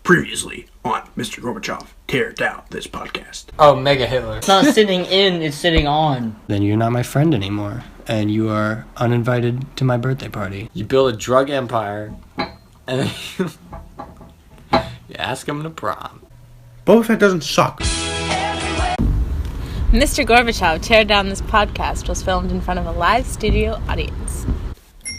Previously on Mr. Gorbachev, tear down this podcast. Oh, Mega Hitler. It's not sitting in, it's sitting on. Then you're not my friend anymore, and you are uninvited to my birthday party. You build a drug empire, and then you ask him to prom. Boba Fett doesn't suck. Mr. Gorbachev, Tear Down This Podcast was filmed in front of a live studio audience.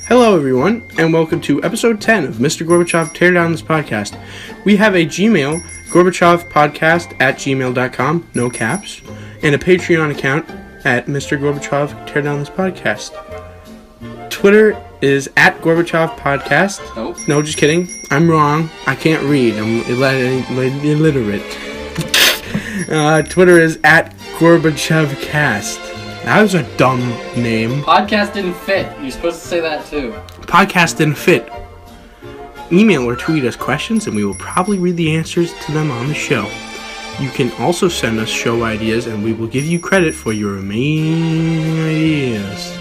Hello, everyone, and welcome to episode 10 of Mr. Gorbachev, Tear Down This Podcast. We have a Gmail, GorbachevPodcast@gmail.com, no caps, and a Patreon account at Mr. Gorbachev, Tear Down This Podcast. Twitter is at Gorbachev Podcast. Nope. No, just kidding. I'm wrong. I can't read. I'm illiterate. Twitter is at GorbachevCast. That was a dumb name. Podcast didn't fit. You're supposed to say that too. Podcast didn't fit. Email or tweet us questions and we will probably read the answers to them on the show. You can also send us show ideas and we will give you credit for your amazing ideas.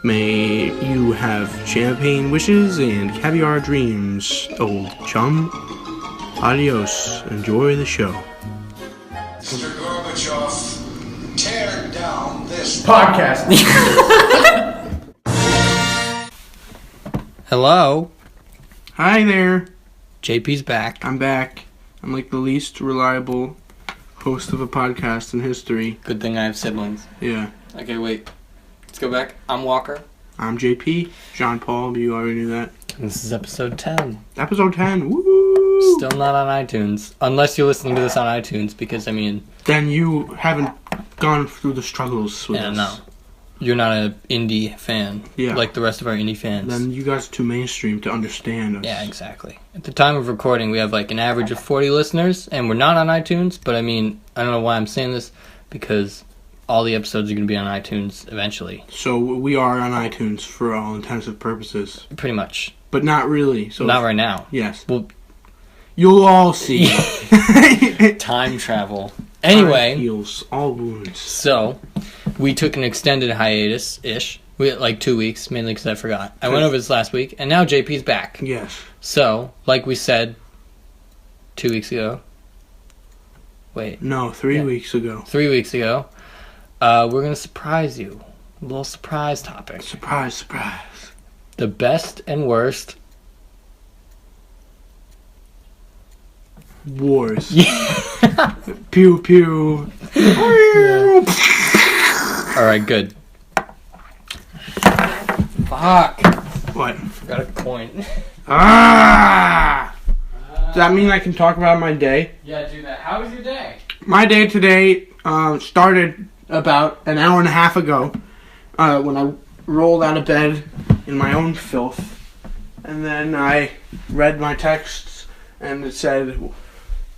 May you have champagne wishes and caviar dreams, old chum. Adios. Enjoy the show. Mr. Gorbachev, tear down this Podcast. Hello? Hi there. JP's back. I'm back. I'm like the least reliable host of a podcast in history. Good thing I have siblings. Yeah. Okay, wait. Let's go back. I'm Walker. I'm JP. John Paul, you already knew that. This is episode 10. Episode 10. Woo! Still not on iTunes. Unless you're listening to this on iTunes, because, I mean... Then you haven't gone through the struggles with us. No. You're not an indie fan. Yeah. Like the rest of our indie fans. Then you guys are too mainstream to understand us. Yeah, exactly. At the time of recording, we have like an average of 40 listeners, and we're not on iTunes, but I mean, I don't know why I'm saying this, because all the episodes are going to be on iTunes eventually. So we are on iTunes for all intensive purposes. Pretty much. But not really. So Not right now. Yes. Well, you'll all see. time travel. Anyway. Time heals all wounds. So, we took an extended hiatus-ish. We had like 2 weeks, mainly because I forgot. I went over this last week, and now JP's back. Yes. So, like we said 2 weeks ago. Wait. No, 3 weeks ago. 3 weeks ago. We're going to surprise you. A little surprise topic. Surprise, surprise. The best and worst wars. Pew pew. Alright, good. Fuck. What? Forgot a coin. Ah! Does that mean I can talk about my day? Yeah, do that. How was your day? My day today started about an hour and a half ago when I rolled out of bed in my own filth. And then I read my texts and it said,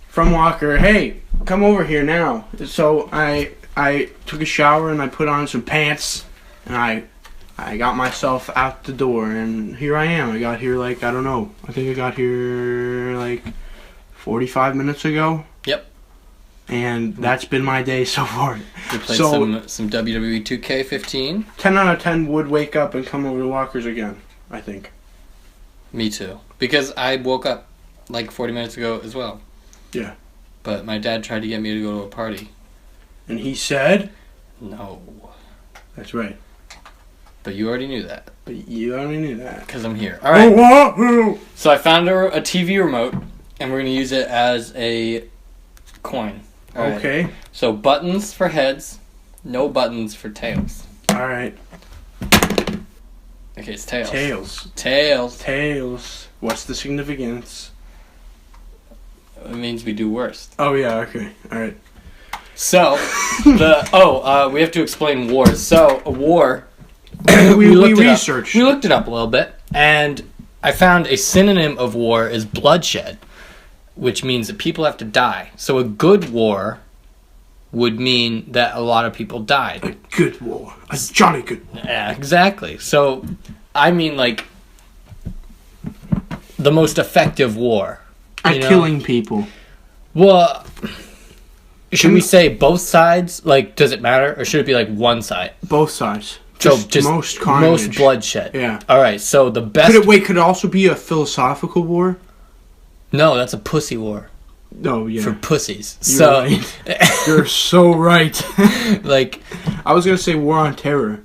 from Walker, hey, come over here now. So I took a shower and I put on some pants and I got myself out the door and here I am. I got here I think I got here like 45 minutes ago. Yep. And that's been my day so far. We played some WWE 2K15. 10 out of 10 would wake up and come over to Walker's again, I think. Me too. Because I woke up like 40 minutes ago as well. Yeah. But my dad tried to get me to go to a party. And he said? No. That's right. But you already knew that. But you already knew that. Because I'm here. Alright. Oh, so I found a TV remote, and we're going to use it as a coin. All right. okay. So buttons for heads, no buttons for tails. Alright. Okay, it's tails. Tails. Tails. What's the significance? It means we do worst. Oh, yeah, okay. Alright. So, we have to explain wars. So, a war... we researched. We looked it up a little bit, and I found a synonym of war is bloodshed, which means that people have to die. So a good war would mean that a lot of people died. A good war. A jolly good war. Yeah, exactly. So, I mean, like, the most effective war. At killing people. Well, should we say both sides? Like, does it matter? Or should it be, like, one side? Both sides. Just most carnage. Most bloodshed. Yeah. Alright, so the best... Could it also be a philosophical war? No, that's a pussy war Oh yeah. for pussies. You're So, right. You're so right. like, I was gonna say war on terror.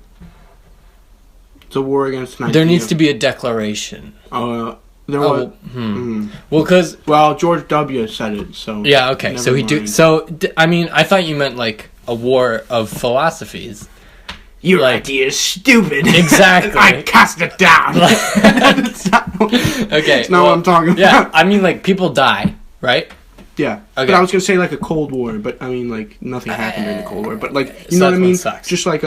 It's a war against an idea. there needs to be a declaration. There Oh, was. Well, because Well, George W. said it, so. yeah, okay. Never So he do. mind. So I mean, I thought you meant like a war of philosophies. Your like- idea is stupid. Exactly. I cast it down. That's not, Okay, that's not what I'm talking about. Yeah, I mean, like people die, right? Yeah. Okay. But I was gonna say like a Cold War, but I mean like nothing happened during the Cold War. But like you So know what I that's mean? sucks. Just like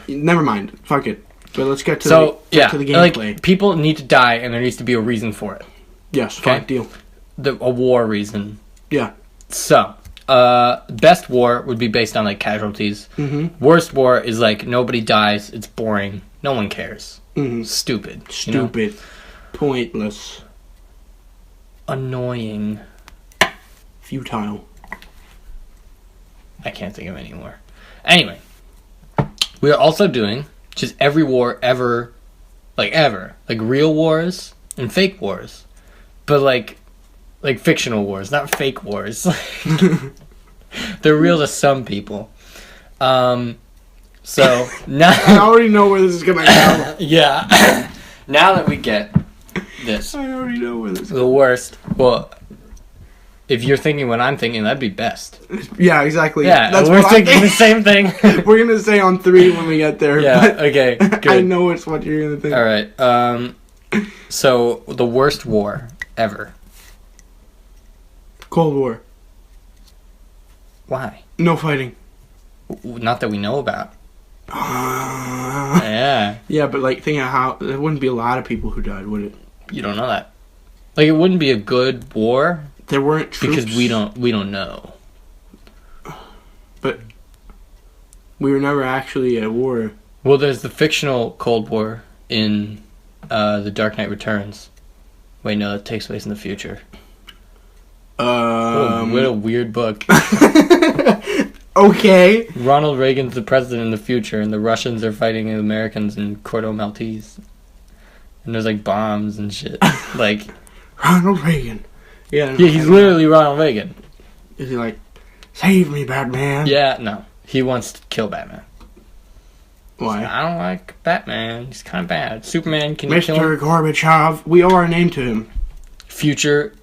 never mind. Fuck it. But let's get to So get to the like gameplay. people need to die, and there needs to be a reason for it. Yes. Okay. Fine. Deal. A war reason. Yeah. So, best war would be based on like casualties. Mm-hmm. Worst war is like nobody dies. It's boring. No one cares. Mm-hmm. Stupid. you know? Stupid. Pointless. Annoying. Futile. I can't think of any more. Anyway, we are also doing just every war ever, like real wars and fake wars, but like fictional wars, not fake wars. They're real to some people. So now I already know where this is gonna go. yeah, now that we get this, I already know where this is the worst. Well, if you're thinking what I'm thinking, that'd be best. Yeah, exactly. Yeah, That's we're what I thinking the same thing. We're gonna say on 3 when we get there. Yeah. but Okay. Good. I know it's what you're gonna think. All right. So the worst war ever. Cold War. Why? No fighting. Not that we know about. Yeah. Yeah, but like think of how there wouldn't be a lot of people who died, would it? You don't know that. Like it wouldn't be a good war There weren't troops because we don't know. But we were never actually at war. Well, there's the fictional Cold War in The Dark Knight Returns. Wait, no, that takes place in the future. What a weird book. Okay. Ronald Reagan's the president in the future, and the Russians are fighting the Americans in Corto Maltese. And there's like bombs and shit. Like, Ronald Reagan. Yeah. yeah, he's literally Ronald Reagan. Is he like, save me, Batman? Yeah, no, he wants to kill Batman. Why? I don't like Batman. He's kind of bad. Superman, can you kill Mr. him? Gorbachev. We owe our name to him. Future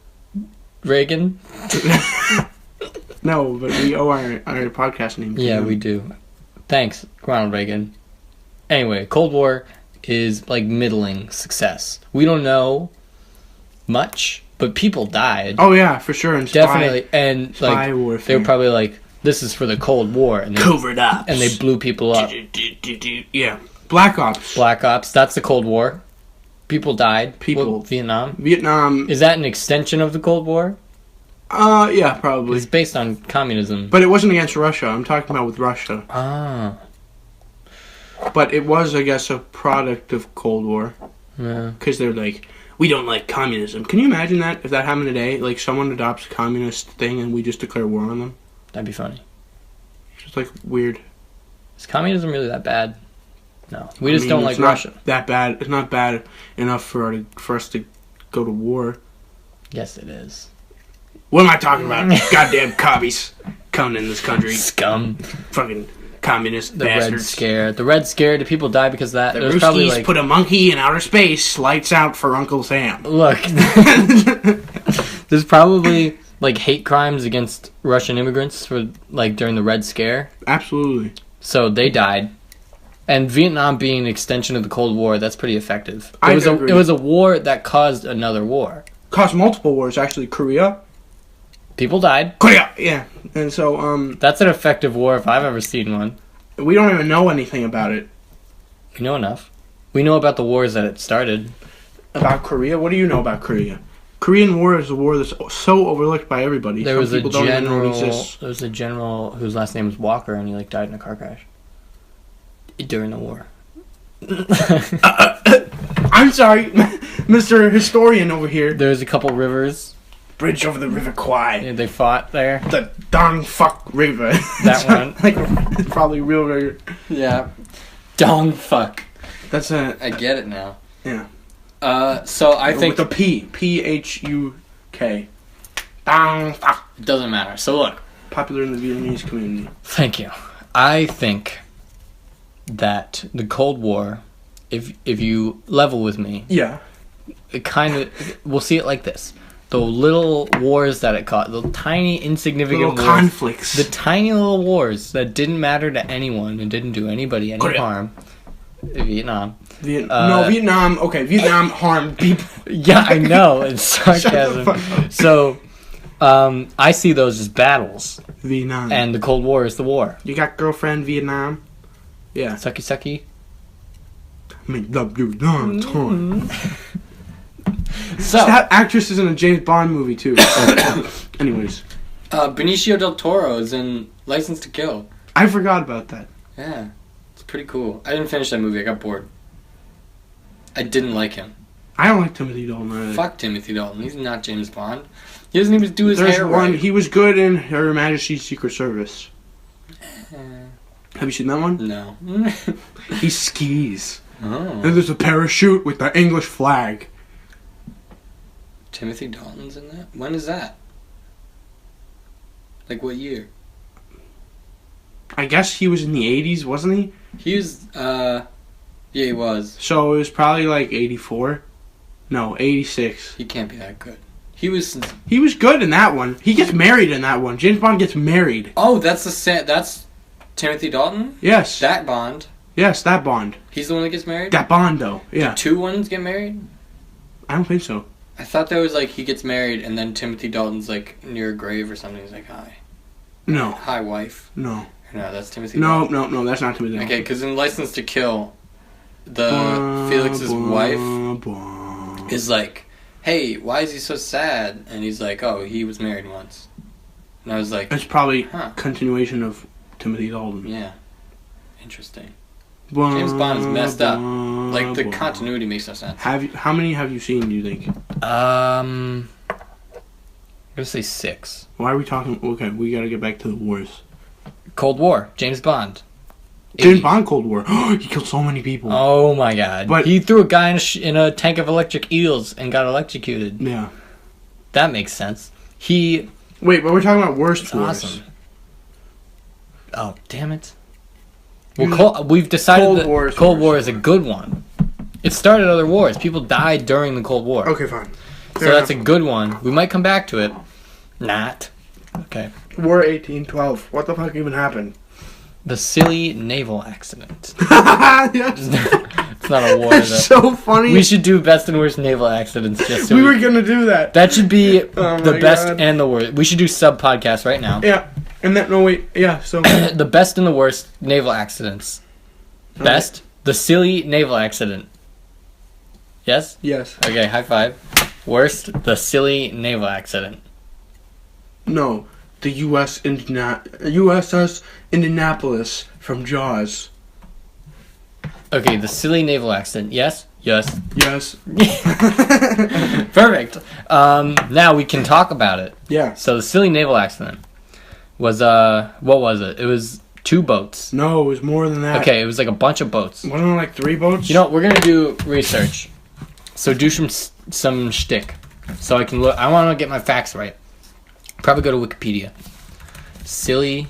Reagan. No, but we owe our podcast name to Yeah, him. we do. Thanks, Ronald Reagan. Anyway, Cold War is like middling success. We don't know much, but people died. Oh yeah, for sure. And Definitely. And spy like warfare. they were probably like, this is for the Cold War, and they, covert ops. and they blew people up. Yeah. Black Ops. Black Ops, that's the Cold War. People died. People. Well, Vietnam. Vietnam. Is that an extension of the Cold War? Yeah, probably. It's based on communism. But it wasn't against Russia. I'm talking about with Russia. Ah. But it was, I guess, a product of Cold War. Yeah. Because they're like, we don't like communism. Can you imagine that? If that happened today? Like, someone adopts a communist thing and we just declare war on them? That'd be funny. It's just, like, weird. Is communism really that bad? No. We just don't like it's not Russia. that bad. It's not bad enough for us to go to war. Yes, it is. What am I talking about? Goddamn commies coming in this country. Scum. Fucking communist The bastards. Red Scare. The Red Scare, did people die because of that? The There was probably Ruskies like... put a monkey in outer space. Lights out for Uncle Sam. Look. There's probably like hate crimes against Russian immigrants for like during the Red Scare. Absolutely. So they died. And Vietnam being an extension of the Cold War, that's pretty effective. I It agree. was a war that caused another war. Caused multiple wars, actually. Korea. People died. Korea! Yeah. And so, That's an effective war if I've ever seen one. we don't even know anything about it. We know enough. We know about the wars that it started. About Korea? What do you know about Korea? Korean War is a war that's so overlooked by everybody. There Some was a people don't even know it general. exists. There was a general whose last name was Walker, and he like died in a car crash during the war. I'm sorry, Mr. Historian over here. There's a couple rivers. Bridge over the River Kwai. They fought there. The Dong Fuck River. That one. Like, it's probably real river. Yeah. Dong fuck. That's a... I get it now. Yeah. So I With think the P. P-H-U... K. Bang. Fuck. It doesn't matter. So look. Popular in the Vietnamese community. Thank you. I think that the Cold War, if you level with me, Yeah. it kind of, we'll see it like this. The little wars that it caused, the tiny insignificant Little wars, conflicts. the tiny little wars that didn't matter to anyone and didn't do anybody any Korea. harm. Vietnam. No, Vietnam. Okay, Vietnam harmed people. Yeah, I know. It's sarcasm. Shut the fuck up. So, I see those as battles, Vietnam. and the Cold War is the war. You got girlfriend Vietnam? Yeah. Sucky sucky. I mean, love you long time. So, That actress is in a James Bond movie too. Anyways, Benicio del Toro is in License to Kill. I forgot about that. Yeah, it's pretty cool. I didn't finish that movie. I got bored. I didn't like him. I don't like Timothy Dalton. Either. Fuck Timothy Dalton. He's not James Bond. He doesn't even do his There's hair one. right. He was good in Her Majesty's Secret Service. Have you seen that one? No. He skis. Oh. And there's a parachute with the English flag. Timothy Dalton's in that? When is that? Like what year? I guess he was in the 80s, wasn't he? He was, yeah, he was. So it was probably like 84. No, 86. He can't be that good. He was. He was good in that one. He gets married in that one. James Bond gets married. Oh, that's that's Timothy Dalton? Yes. That Bond. Yes, that Bond. He's the one that gets married? That Bondo. Yeah. Two ones get married? I don't think so. I thought that was like he gets married and then Timothy Dalton's like near a grave or something. He's like, hi. No. Hi, wife. No. No, that's Timothy No, Dalton. no, that's not Timothy Dalton. Okay, because in License to Kill, Felix's wife is like, hey, why is he so sad? And he's like, oh, he was married once. And I was like, It's probably Huh. continuation of Timothy Dalton. yeah, interesting. James Bond is messed up. Like, the continuity makes no sense. How many have you seen, do you think? I'm gonna say 6. Why are we talking? Okay, we gotta get back to the wars. Cold War, James Bond. James 80s. Bond Cold War. He killed so many people. Oh my god. But- he threw a guy in a tank of electric eels and got electrocuted. Yeah. That makes sense. Wait, but we're talking about worst It's wars. awesome. Oh, damn it. Well, we've decided Cold that War is Cold worse. War is a good one. It started other wars. People died during the Cold War. Okay, fine. So that's a good one. We might come back to it. Not. Okay. War 1812. What the fuck even happened? The silly naval accident. Yes. It's not a war, though. That's so funny. We should do best and worst naval accidents just so we were gonna do that. That should be Oh the my best God. and the worst. We should do sub-podcasts right now. Yeah. And that, no wait, yeah, so. The best and the worst naval accidents. Best, the silly naval accident. Yes? Yes. Okay, high five. Worst, the silly naval accident. No. The USS Indianapolis from Jaws. Okay, the silly naval accident. Yes? Yes. Yes. Perfect. Now we can talk about it. Yeah. So the silly naval accident was, what was it? It was 2 boats. No, it was more than that. Okay, it was like a bunch of boats. Wasn't it like 3 boats? You know, we're gonna do research. So do some shtick. So I can look. I want to get my facts right. Probably go to Wikipedia. Silly.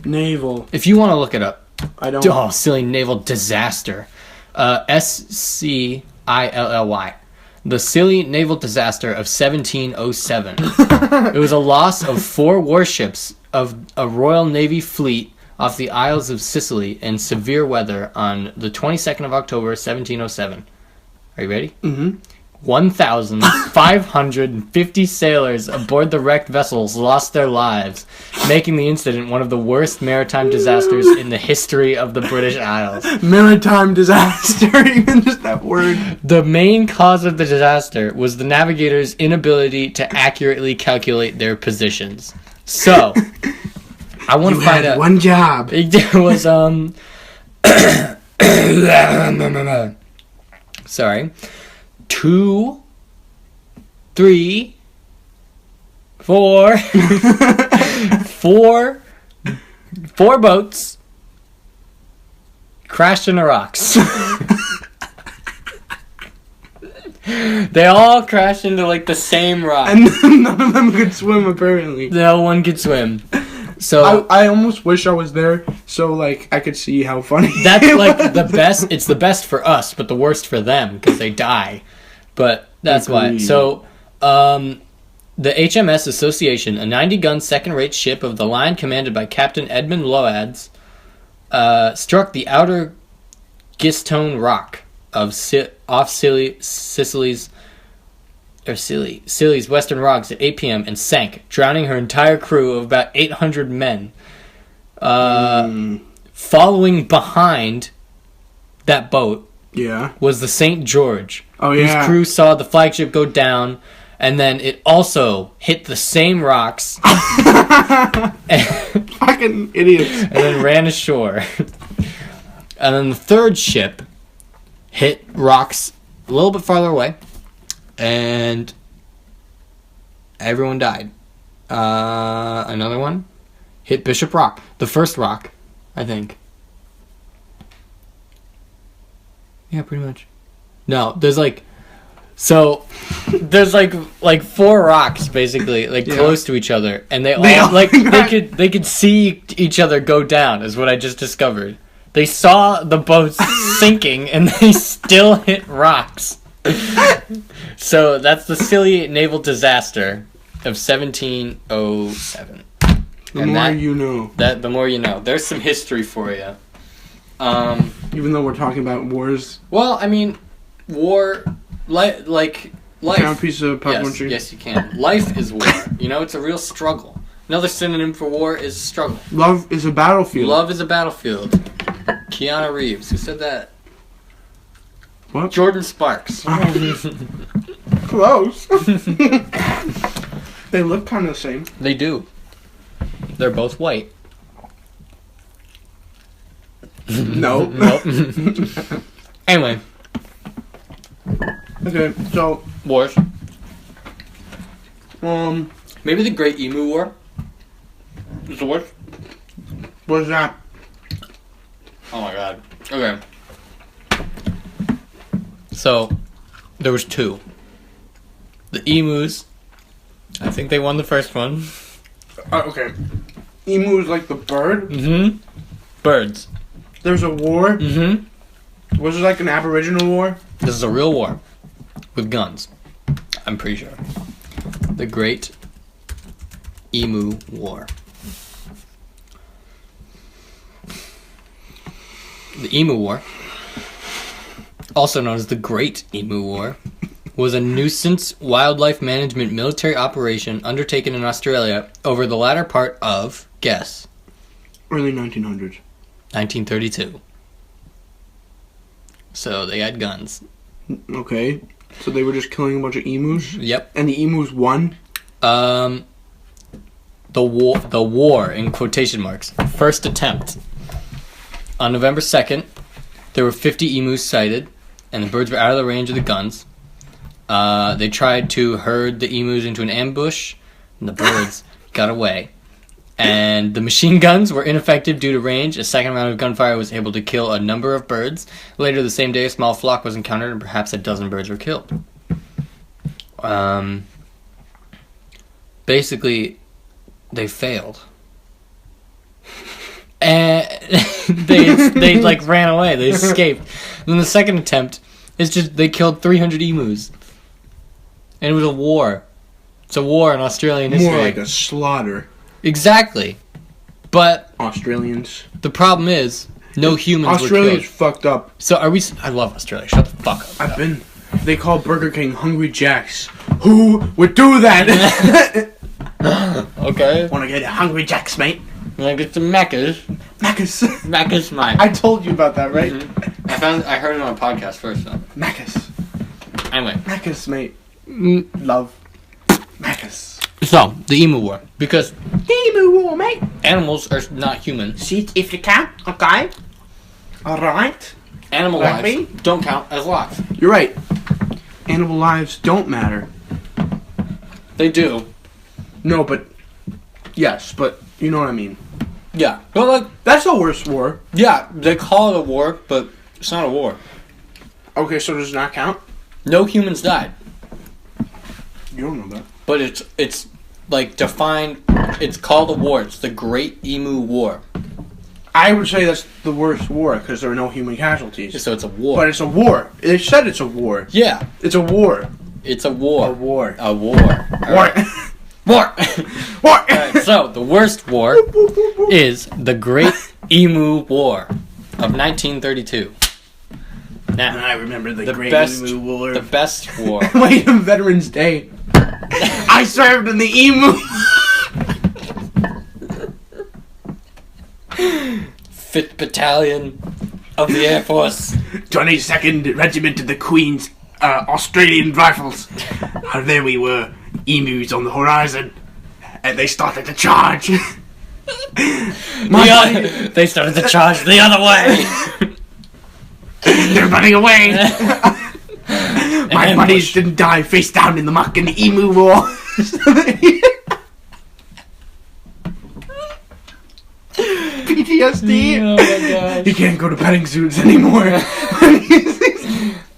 Naval. If you want to look it up. I don't. Oh, silly naval disaster. SCILLY. The silly naval disaster of 1707. It was a loss of 4 warships of a Royal Navy fleet off the Isles of Sicily in severe weather on the 22nd of October, 1707. Are you ready? Mm-hmm. 1,550 sailors aboard the wrecked vessels lost their lives, making the incident one of the worst maritime disasters in the history of the British Isles. Maritime disaster. Even just that word. The main cause of the disaster was the navigators' inability to accurately calculate their positions. So, I want You to find had out. one job. It was sorry, 2, 3, 4, 4 boats crashed into rocks. They all crashed into like the same rock. And none of them could swim, apparently. No one could swim. So I almost wish I was there so, like, I could see how funny that's it like was. the best. It's the best for us, but the worst for them because they die. But that's why. Agreed. So, the HMS Association, a 90-gun second-rate ship of the line commanded by Captain Edmund Loads, struck the outer Gistone Rock of Sicily's western rocks at 8 p.m. and sank, drowning her entire crew of about 800 men. Following behind that boat Yeah. was the St. George, Oh, yeah. whose crew saw the flagship go down, and then it also hit the same rocks Fucking idiots. and then ran ashore. And then the third ship hit rocks a little bit farther away, and everyone died. Another one hit Bishop Rock, the first rock, I think. Yeah, pretty much. No, there's like four rocks basically, like Yeah. close to each other, and they They all all- like they could see each other go down. Is what I just discovered. They saw the boats sinking, and they still hit rocks. So that's the Scilly naval disaster of 1707. The And more that- you know. The more you know. There's some history for you. Even though we're talking about wars. Well, I mean, war, like life. Can I have a piece of Yes, pepperoni? yes, you can. Life is war. You know, it's a real struggle. Another synonym for war is struggle. Love is a battlefield. Love is a battlefield. Keanu Reeves. Who said that? What? Jordan Sparks. Close. They look kind of the same. They do. They're both white. No. Nope. Anyway, Okay, so wars. maybe Maybe the Great Emu War is the worst. what's that? Oh my god. Okay. So, there was two. The emus, I think they won the first one. Okay. Emu is like the bird. Mm-hmm. Birds. There's a war. Mm-hmm. Was it like an Aboriginal war? This is a real war. With guns. I'm pretty sure. The Great Emu War. The Emu War, also known as the Great Emu War, was a nuisance wildlife management military operation undertaken in Australia over the latter part of, guess, Early 1900s. 1932. So they had guns. Okay. So they were just killing a bunch of emus? Yep. And the emus won? The war in quotation marks. First attempt. On November 2nd, there were 50 emus sighted, and the birds were out of the range of the guns. They tried to herd the emus into an ambush, and the birds got away. And the machine guns were ineffective due to range. A second round of gunfire was able to kill a number of birds. Later the same day, a small flock was encountered, and perhaps a dozen birds were killed. Basically, they failed. And they like ran away. They escaped. And then the second attempt is just they killed 300 emus. And it was a war. It's a war in Australian history. More like a slaughter. Exactly. But Australians. the problem is no humans were Australia's killed. fucked up. So are we? I love Australia. Shut the fuck up. I've been. They call Burger King Hungry Jacks. Who would do that? Okay. Want to get Hungry Jacks, mate? Like it's the Macca's. Macca's. Macca's mine. I told you about that, right? I heard it on a podcast first though. Macca's. Anyway. Macca's, mate. Love. Macca's. So the emu war because Emu war, mate. animals are not human. See if you can, okay? Alright. Animal Like lives me? don't count as lives. You're right. Animal lives don't matter. They do. No, but. Yes, but you know what I mean. Yeah. But like That's the worst war. yeah, they call it a war, but it's not a war. Okay, so does it not count? No humans died. You don't know that. But it's like defined. It's called a war. It's the Great Emu War. I would say that's the worst war because there are no human casualties. So it's a war. But it's a war. It said it's a war. Yeah, It's a war. it's a war. A war. A war. War. War. War. Alright, so the worst war is the Great Emu War of 1932. Now, I remember the Great best, Emu War. the best war. Wait, on Veterans Day. I served in the emu. 5th Battalion of the Air Force. 22nd Regiment of the Queen's Australian Rifles. There we were, emus on the horizon, and they started to charge. They started to charge the other way. They're running away. My ambush. buddies didn't die face down in the muck in the emu war. PTSD. Oh my gosh. You can't go to petting zoos anymore.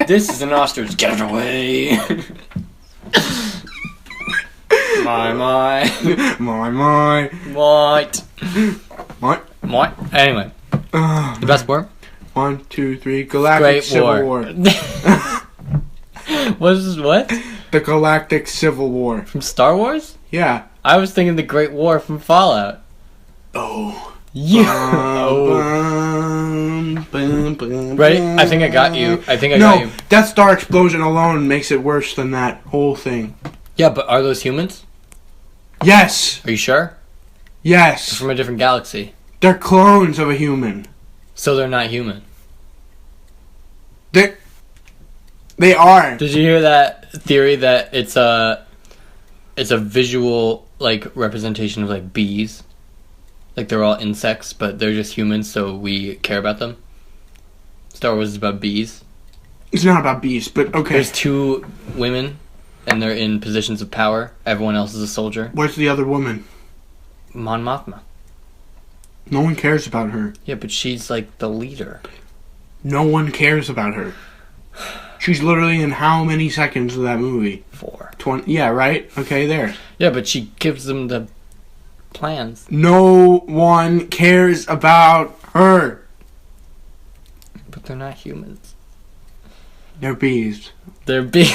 This is an ostrich. Get it away. My. My. What? What? Anyway, the best war? 1, 2, 3. Galactic Great Civil War. War. What? The Galactic Civil War. From Star Wars? Yeah. I was thinking the Great War from Fallout. Oh. Yeah. Ready? I think I got you. got you. Death Star explosion alone makes it worse than that whole thing. Yeah, but are those humans? Yes. Are you sure? Yes. From a different galaxy. They're clones of a human. So they're not human. They are. Did you hear that theory that it's a visual like representation of like bees? Like they're all insects, but they're just humans, so we care about them. Star Wars is about bees. It's not about bees, but okay. There's 2 women, and they're in positions of power. Everyone else is a soldier. Where's the other woman? Mon Mothma. No one cares about her. Yeah, but she's like the leader. No one cares about her. She's literally in how many seconds of that movie? 4. 20. Yeah, right? Okay, there. Yeah, but she gives them the plans. No one cares about her. But they're not humans. They're bees. They're bees.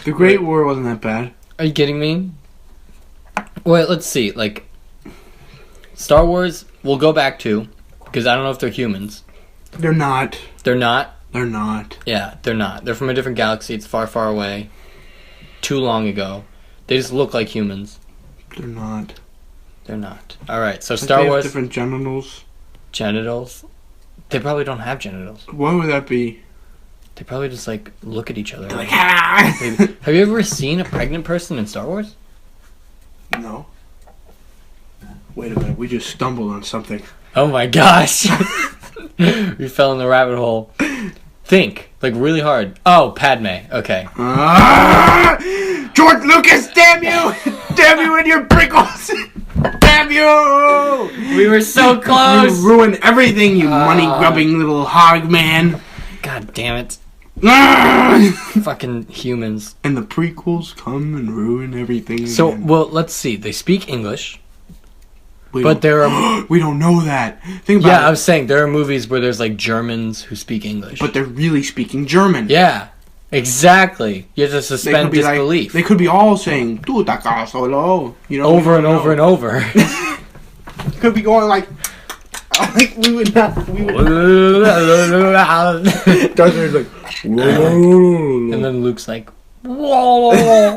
The Great War wasn't that bad. Are you kidding me? Wait, let's see. Like, Star Wars, we'll go back to, because I don't know if they're humans. They're not. They're not? They're not. Yeah, they're not. They're from a different galaxy. It's far, far away. Too long ago. They just look like humans. They're not. They're not. Alright, so Like Star they have Wars... different genitals. Genitals? They probably don't have genitals. What would that be? They probably just, like, look at each other. Like, ah! Maybe. Have you ever seen a pregnant person in Star Wars? No. Wait a minute, we just stumbled on something. Oh my gosh! We fell in the rabbit hole. Think. Like, really hard. Oh, Padme. Okay. Ah! George Lucas, damn you! Damn you and your prickles! Damn you! We were so close! You ruined everything, you money-grubbing little hog man. God damn it. Ah! Fucking humans. And the prequels come and ruin everything So, again. well, let's see. They speak English, We but don't- there are... we don't know that. Think about Yeah, I it. was saying, there are movies where there's, like, Germans who speak English. But they're really speaking German. Yeah, exactly. You have to They suspend could be disbelief. they could be all saying "Tu ta casa solo," you know, Over and over and over. Could be going like we would not. We would. Darth Vader's like, And then Luke's like, so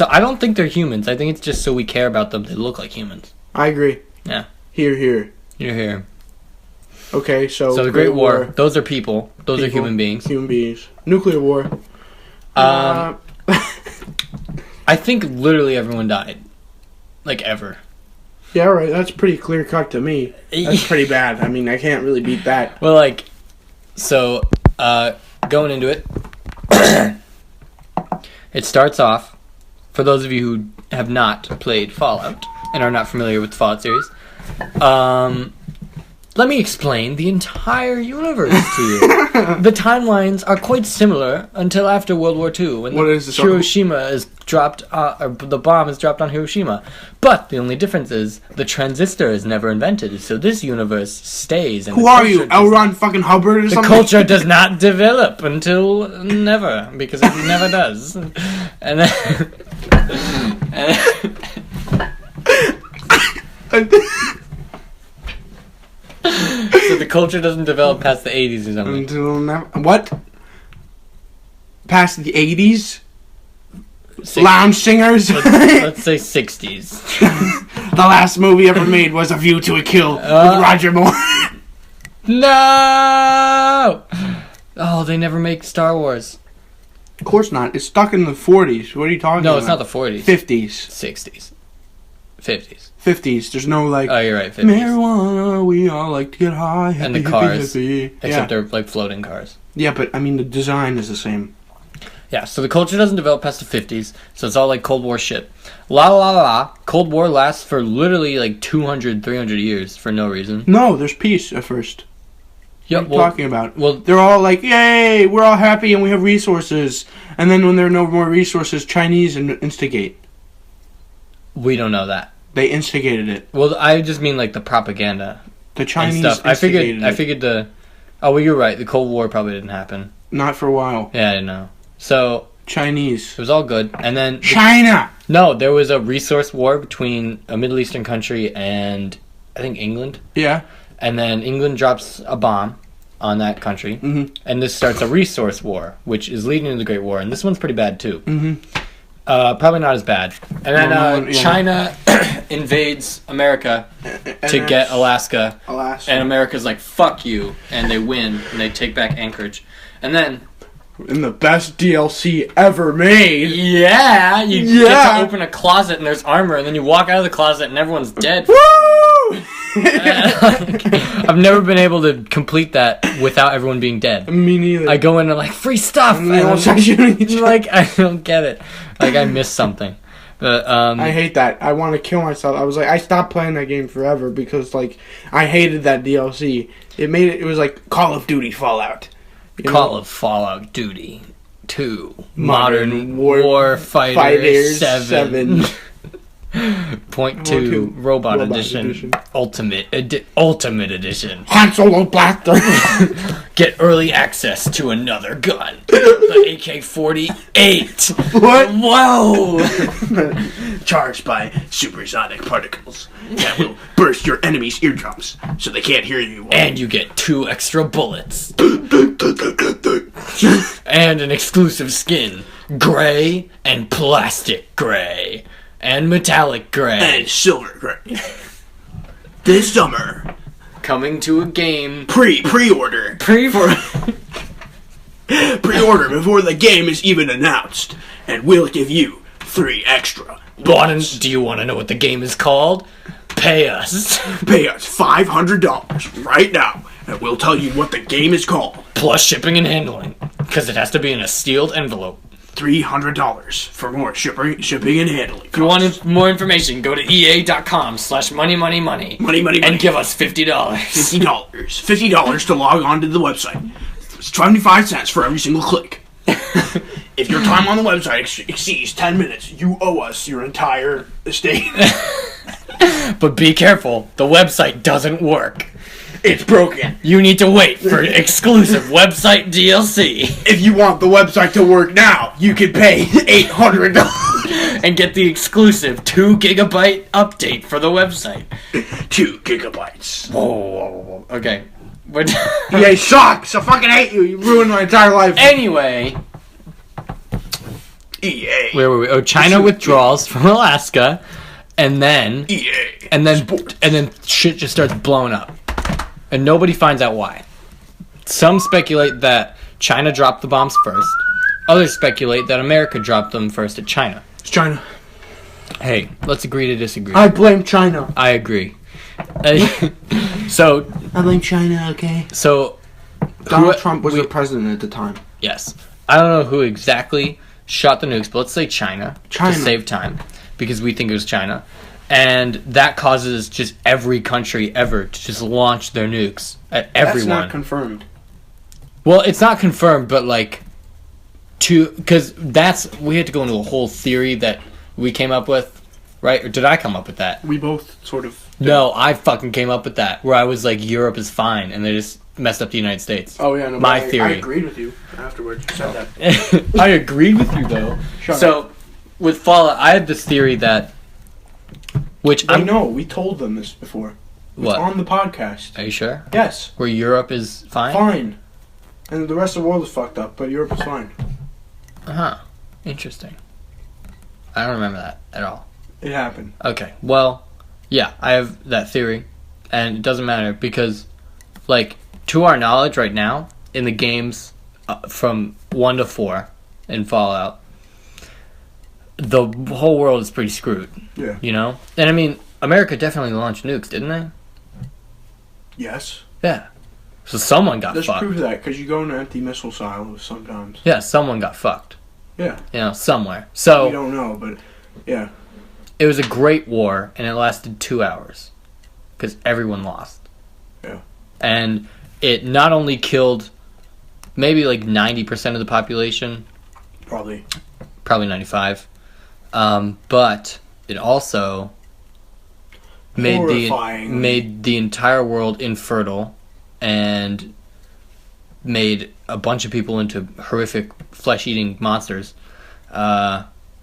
I don't think they're humans. I think it's just so we care about them. They look like humans. I agree. Yeah. Here. You're here. Okay, so So the Great War. Those are people. Those are People. human beings. Human beings. Nuclear war. I think literally everyone died. Like ever. Yeah, right. That's pretty clear cut to me. That's pretty bad. I mean, I can't really beat that. Well, like, so, going into it, it starts off, for those of you who have not played Fallout and are not familiar with the Fallout series, Let me explain the entire universe to you. The timelines are quite similar until after World War II, when Hiroshima is dropped, or the bomb is dropped on Hiroshima. But the only difference is the transistor is never invented, so this universe stays. And who are you, L. Ron fucking Hubbard or the something? The culture does not develop until never, because it never does. And then... So the culture doesn't develop past the 80s or something. Until never. What? Past the 80s? 60s. Lounge singers? Let's say 60s. The last movie ever made was A View to a Kill with Roger Moore. No! Oh, they never make Star Wars. Of course not. It's stuck in the 40s. What are you talking about? No, it's not the 40s. 50s. 60s. 50s. 50s. There's no like... Oh, you're right. 50s. Marijuana, we all like to get high. Hippie, and the hippie, cars. hippie. Except they're like floating cars. Yeah, but I mean the design is the same. Yeah, so the culture doesn't develop past the 50s, so it's all like Cold War shit. La la la la. Cold War lasts for literally like 200, 300 years for no reason. No, there's peace at first. Yep, What are you talking about? Well, they're all like, yay, we're all happy and we have resources. And then when there are no more resources, Chinese instigate. We don't know that. They instigated it. Well, I just mean like the propaganda. The Chinese and stuff. instigated I figured the... Oh, well, you're right. The Cold War probably didn't happen. Not for a while. Yeah, I didn't know. So... Chinese. It was all good. And then... China! No, there was a resource war between a Middle Eastern country and, I think, England. Yeah. And then England drops a bomb on that country. Mm-hmm. And this starts a resource war, which is leading to the Great War. And this one's pretty bad, too. Mm-hmm. Probably not as bad. And then China invades America to get Alaska. And America's like, fuck you. And they win. And they take back Anchorage. And then... In the best DLC ever made. Yeah! You get to open a closet and there's armor. And then you walk out of the closet and everyone's dead. Woo! I've never been able to complete that without everyone being dead. Me neither. I go in and like, free stuff! And they all start shooting each other. Like, I don't get it. Like, I missed something. But, I hate that. I want to kill myself. I was like, I stopped playing that game forever because, like, I hated that DLC. It was like Call of Duty Fallout. Call of Fallout Duty 2. Modern War Fighter 7. Point 2 Robot Edition. Ultimate Edition. Han Solo Blaster. Get early access to another gun. The AK-48. What? Whoa! Charged by supersonic particles that will burst your enemy's eardrums so they can't hear you. And you get 2 extra bullets. And an exclusive skin. Gray and plastic gray. And metallic gray. And silver gray. This summer. Coming to a game. Pre-order. Pre-order before the game is even announced. And we'll give you 3 extra. Do you want to know what the game is called? Pay us. Pay us $500 right now. And we'll tell you what the game is called. Plus shipping and handling. Because it has to be in a sealed envelope. $300 for more shipping and handling. If you want more information, go to ea.com/money. Money. And give us $50. $50 to log on to the website. It's 25 cents for every single click. If your time on the website exceeds 10 minutes, you owe us your entire estate. But be careful, the website doesn't work. It's broken. You need to wait for exclusive website DLC. If you want the website to work now, you can pay $800 and get the exclusive 2 gigabyte update for the website. 2 gigabytes. Whoa. Okay. EA sucks. I fucking hate you. You ruined my entire life. Anyway. EA. Where were we? Oh, China withdraws from Alaska, and then EA. And then shit just starts blowing up. And nobody finds out why. Some speculate that China dropped the bombs first. Others speculate that America dropped them first at China. It's China. Hey, let's agree to disagree. I blame China. I agree. So... I blame China, okay? So... Donald Trump was the president at the time. Yes. I don't know who exactly shot the nukes, but let's say China. To save time. Because we think it was China. And that causes just every country ever to just launch their nukes at everyone. That's not confirmed. Well, it's not confirmed, but like, because we had to go into a whole theory that we came up with, right? Or did I come up with that? We both sort of... No, I fucking came up with that, where I was like, Europe is fine, and they just messed up the United States. Oh, yeah, no, My I theory. I agreed with you afterwards. You said that. I agreed with you, though. So, with Fallout, I had this theory that, which I know, we told them this before. What? It's on the podcast. Are you sure? Yes. Where Europe is fine? Fine. And the rest of the world is fucked up, but Europe is fine. Uh-huh. Interesting. I don't remember that at all. It happened. Okay, well, yeah, I have that theory, and it doesn't matter because, like, to our knowledge right now, in the games from 1 to 4 in Fallout, the whole world is pretty screwed. Yeah. You know? And I mean, America definitely launched nukes, didn't they? Yes. Yeah. So someone got Let's fucked. prove that, because you go into empty missile silos sometimes. Yeah, someone got fucked. Yeah. You know, somewhere. So We don't know, but yeah. it was a great war, and it lasted 2 hours. Because everyone lost. Yeah. And it not only killed maybe like 90% of the population, Probably 95, but it also Horrifying. made the entire world infertile and made a bunch of people into horrific flesh-eating monsters.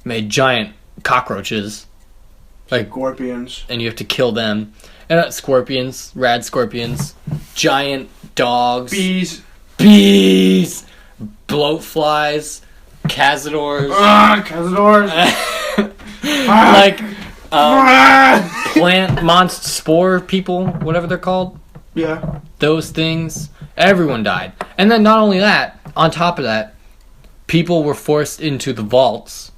Made giant cockroaches, like, scorpions. and you have to kill them. And scorpions, rad scorpions, giant dogs, Bees. bloatflies, cazadors, Cazadors. like plant monster spore people, whatever they're called. Yeah. Those things. Everyone died. And then not only that, on top of that, people were forced into the vaults,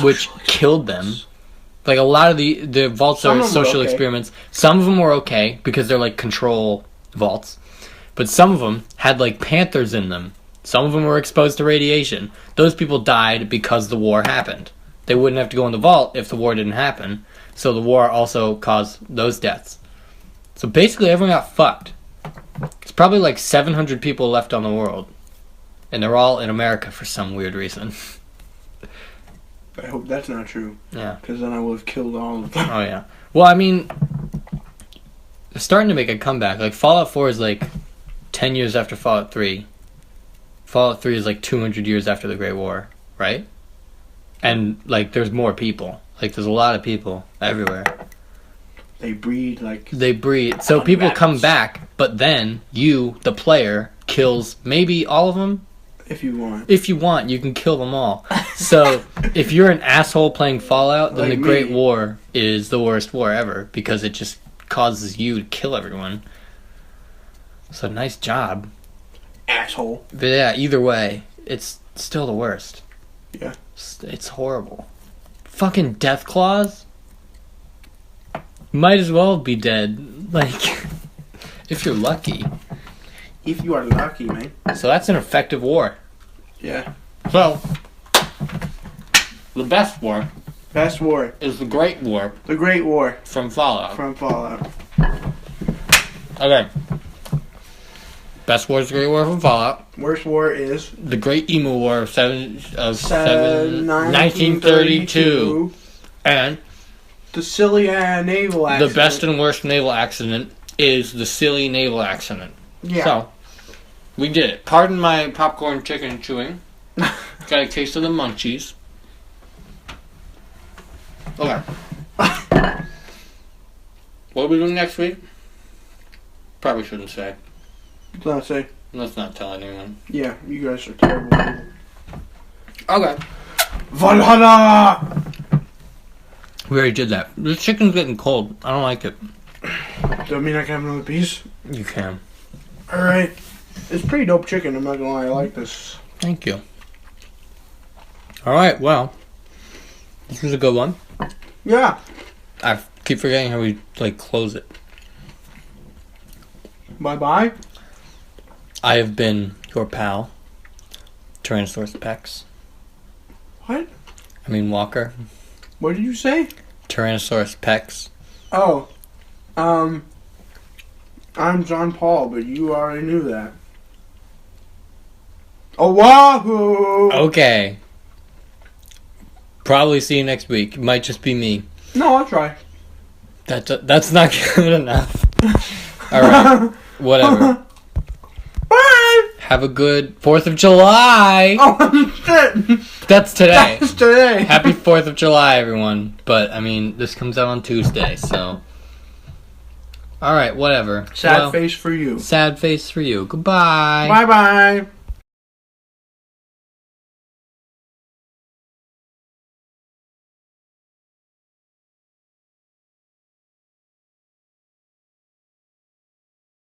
which killed them. Like, a lot of the vaults Some are of them were social okay. experiments. Some of them were okay because they're like control vaults. But some of them had like panthers in them. Some of them were exposed to radiation. Those people died because the war happened. They wouldn't have to go in the vault if the war didn't happen. So the war also caused those deaths. So basically everyone got fucked. It's probably like 700 people left on the world. And they're all in America for some weird reason. I hope that's not true. Yeah. Because then I would have killed all of them. Oh, yeah. Well, I mean, they're starting to make a comeback. Like, Fallout 4 is like 10 years after Fallout 3. Fallout 3 is like 200 years after the Great War, right? And, like, there's more people. Like, there's a lot of people everywhere. They breed like... They breed. So people come back, but then you, the player, kills maybe all of them. If you want. If you want, you can kill them all. So, if you're an asshole playing Fallout, then Like the Great me. War is the worst war ever because it just causes you to kill everyone. So, nice job. Asshole. But yeah, either way, it's still the worst. Yeah. It's horrible. Fucking death claws? Might as well be dead. Like, if you're lucky. If you are lucky, man. So that's an effective war. Yeah. So, the best war Best war. is the Great War The Great War from Fallout. from Fallout. Okay. Best war is the Great War from Fallout. Worst war is... The Great Emu War of 1932. And The silly naval accident. the best and worst naval accident is the silly naval accident. Yeah. So, we did it. Pardon my popcorn chicken chewing. Got a taste of the munchies. Okay. What are we doing next week? Probably shouldn't say. Let's not say. Let's not tell anyone. Yeah, you guys are terrible people. Okay. Valhalla! We already did that. The chicken's getting cold. I don't like it. Doesn't mean I can have another piece. You can. Alright. It's pretty dope chicken, I'm not gonna lie. I like this. Thank you. Alright, well. This was a good one. Yeah. I keep forgetting how we, close it. Bye-bye. I have been your pal, Tyrannosaurus Pex. What? I mean Walker. What did you say? Tyrannosaurus Pex. Oh, I'm John Paul, but you already knew that. Oahu! Okay. Probably see you next week. It might just be me. No, I'll try. That's not good enough. Alright. Whatever. Bye! Have a good 4th of July! Oh, shit! That's today. That's today. Happy 4th of July, everyone. But, I mean, this comes out on Tuesday, so... Alright, whatever. Sad face for you. Sad face for you. Goodbye. Bye-bye.